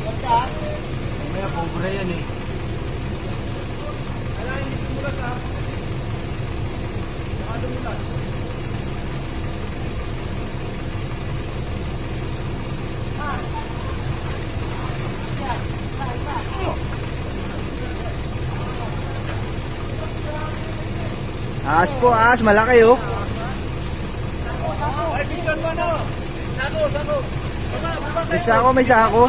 Mamaya pobre yan eh. Wala, hindi mula sa mula. Ahas po, ahas. Malaki oh. Ay, bigyan mo no. Sako. May sako, may sako.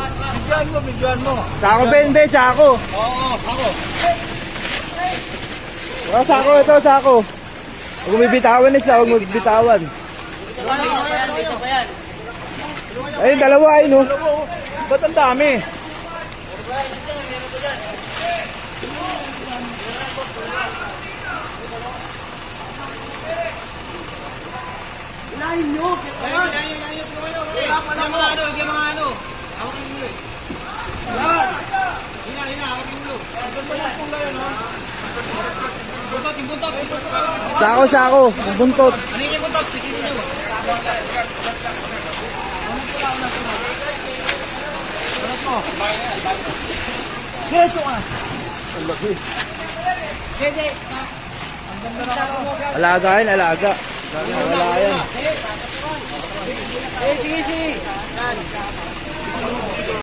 Bigyan mo. Sako, Ben, sako. Oo, sako. Oh, sako, ito, sako. Huwag mo bibitawan isa, huwag mo bibitawan. Ayun, dalawa, ayun oh. Ba't ang dami? Ilahin nyo! Ilahin nyo! Hindi mga ano! Hawakin mo eh! Hina, hawakin mo! Yung buntot! Sako, sako. Buntot. Ano yung buntot? Pikitin nyo! Yeso ka! Ang laki. Alaga yan, alaga. Wala yan. Sige.